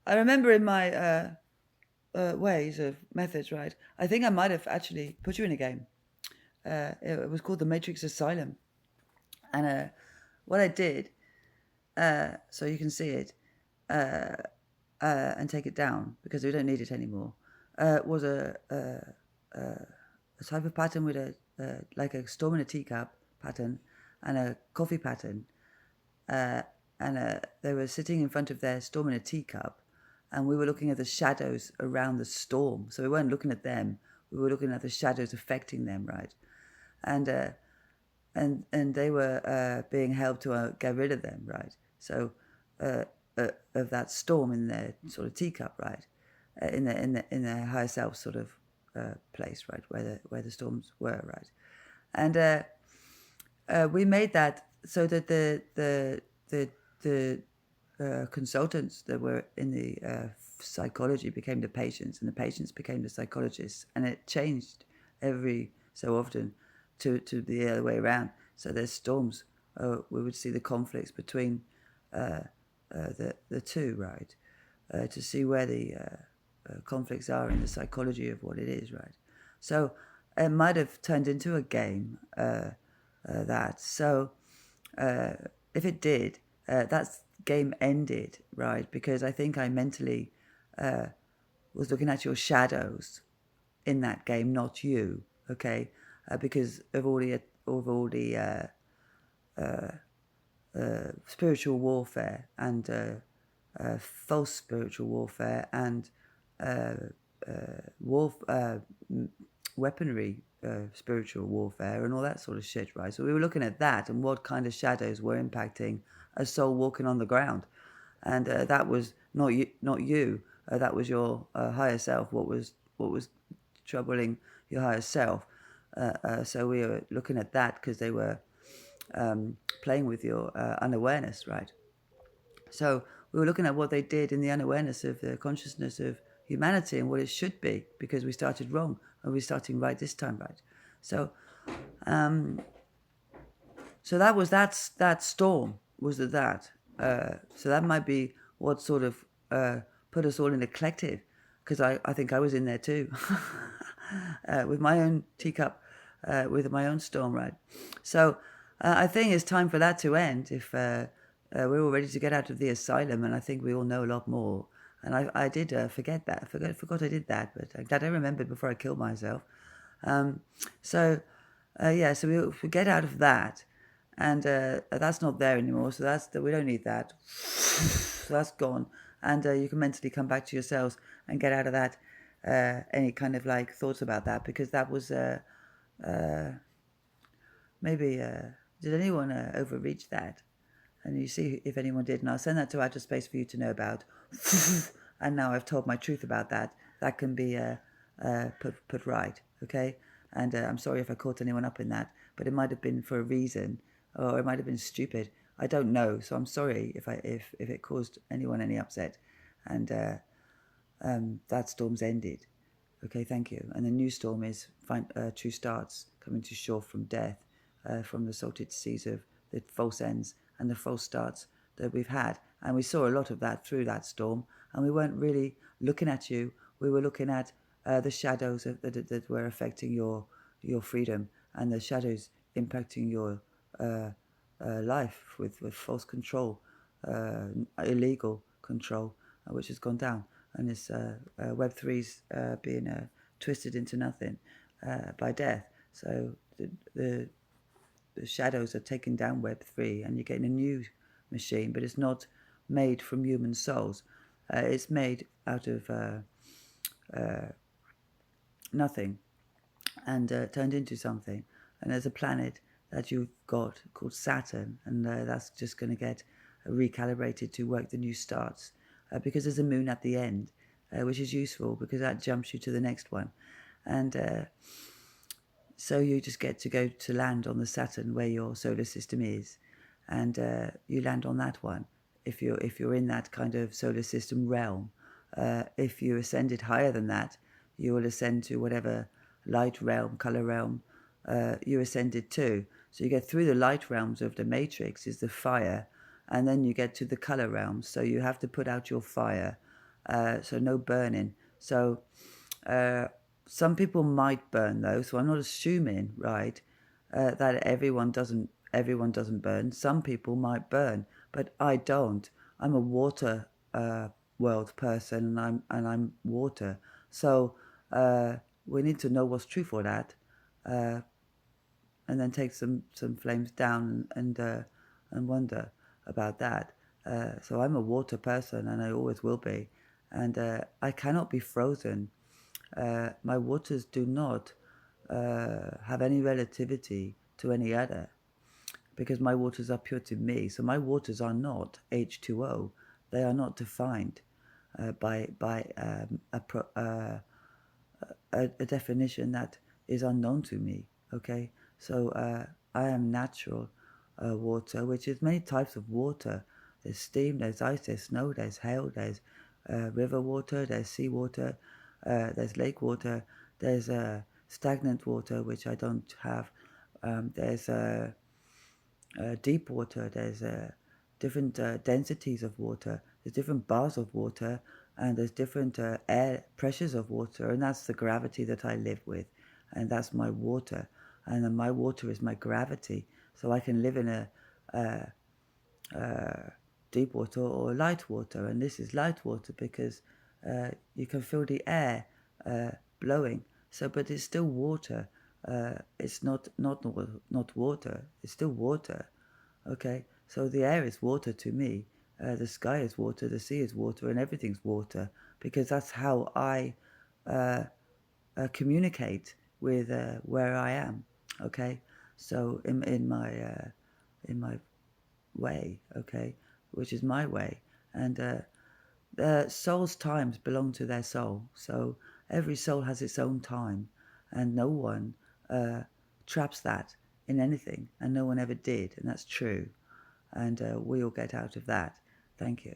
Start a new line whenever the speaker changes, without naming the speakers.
I remember in my ways of methods, right? I think I might have actually put you in a game. It was called the Matrix Asylum, and what I did, so you can see it and take it down because we don't need it anymore, was a type of pattern with a like a storm in a teacup pattern and a coffee pattern, uh, and they were sitting in front of their storm in a teacup, and we were looking at the shadows around the storm. So we weren't looking at them; we were looking at the shadows affecting them, right? And and they were being helped to get rid of them, right? So of that storm in their sort of teacup, right? In their higher self sort of place, right, where the storms were, right? And we made that so that the consultants that were in the psychology became the patients, and the patients became the psychologists, and it changed every so often to the other way around. So there's storms. We would see the conflicts between the two, right? To see where the conflicts are in the psychology of what it is, right? So it might have turned into a game that. So if it did, that game ended, right? Because I think I mentally was looking at your shadows in that game, not you, okay? Because of all the spiritual warfare and false spiritual warfare and uh, war, weaponry, spiritual warfare, and all that sort of shit, right? So we were looking at that and what kind of shadows were impacting a soul walking on the ground, and that was not you, not you. That was your higher self. What was troubling your higher self? So we were looking at that because they were playing with your unawareness, right? So we were looking at what they did in the unawareness of the consciousness of humanity and what it should be because we started wrong and we're starting right this time, right? So, so that was that storm was that. So that might be what sort of put us all in a collective because I think I was in there too with my own teacup, with my own storm, right? So I think it's time for that to end if we're all ready to get out of the asylum, and I think we all know a lot more. And I did forget that. I forgot I did that, but I'm glad I remembered before I killed myself. So yeah, so we get out of that, and that's not there anymore. So we don't need that. So that's gone, and you can mentally come back to yourselves and get out of that any kind of like thoughts about that because that was maybe did anyone overreach that? And you see if anyone did, and I'll send that to outer space for you to know about. And now I've told my truth about that. That can be put right, okay? And I'm sorry if I caught anyone up in that, but it might have been for a reason, or it might have been stupid. I don't know, so I'm sorry if it caused anyone any upset. And that storm's ended. Okay, thank you. And the new storm is true starts coming to shore from death, from the salted seas of the false ends and the false starts that we've had. And we saw a lot of that through that storm. And we weren't really looking at you. We were looking at the shadows that were affecting your freedom and the shadows impacting your life with false control, illegal control, which has gone down. And this Web3's being twisted into nothing by death. So the shadows are taking down Web3 and you're getting a new machine, but it's not made from human souls. It's made out of nothing and turned into something. And there's a planet that you've got called Saturn, and that's just going to get recalibrated to work the new starts because there's a moon at the end, which is useful because that jumps you to the next one. And so you just get to go to land on the Saturn where your solar system is, and you land on that one if you're in that kind of solar system realm. If you ascended higher than that, you will ascend to whatever light realm, color realm you ascended to. So you get through the light realms of the matrix is the fire, and then you get to the color realm. So you have to put out your fire, so no burning. So uh, some people might burn though, so I'm not assuming, right, that everyone doesn't burn. Some people might burn, but I don't. I'm a water world person, and I'm water. So uh, we need to know what's true for that, uh, and then take some flames down and wonder about that. So I'm a water person, and I always will be, and I cannot be frozen. My waters do not have any relativity to any other, because my waters are pure to me. So my waters are not H2O. They are not defined by a definition that is unknown to me. Okay, so I am natural water, which is many types of water. There's steam, there's ice, there's snow, there's hail, there's river water, there's sea water, there's lake water, there's stagnant water, which I don't have. There's deep water. There's different densities of water. There's different bars of water, and there's different air pressures of water, and that's the gravity that I live with, and that's my water, and then my water is my gravity. So I can live in a deep water or light water, and this is light water because you can feel the air blowing. So, but it's still water. It's not water. It's still water. Okay, so the air is water to me. The sky is water. The sea is water, and everything's water because that's how I uh, communicate with where I am. Okay, so in my way, okay, which is my way. And the soul's times belong to their soul. So every soul has its own time, and no one uh, traps that in anything, and no one ever did, and that's true. And we all get out of that. Thank you.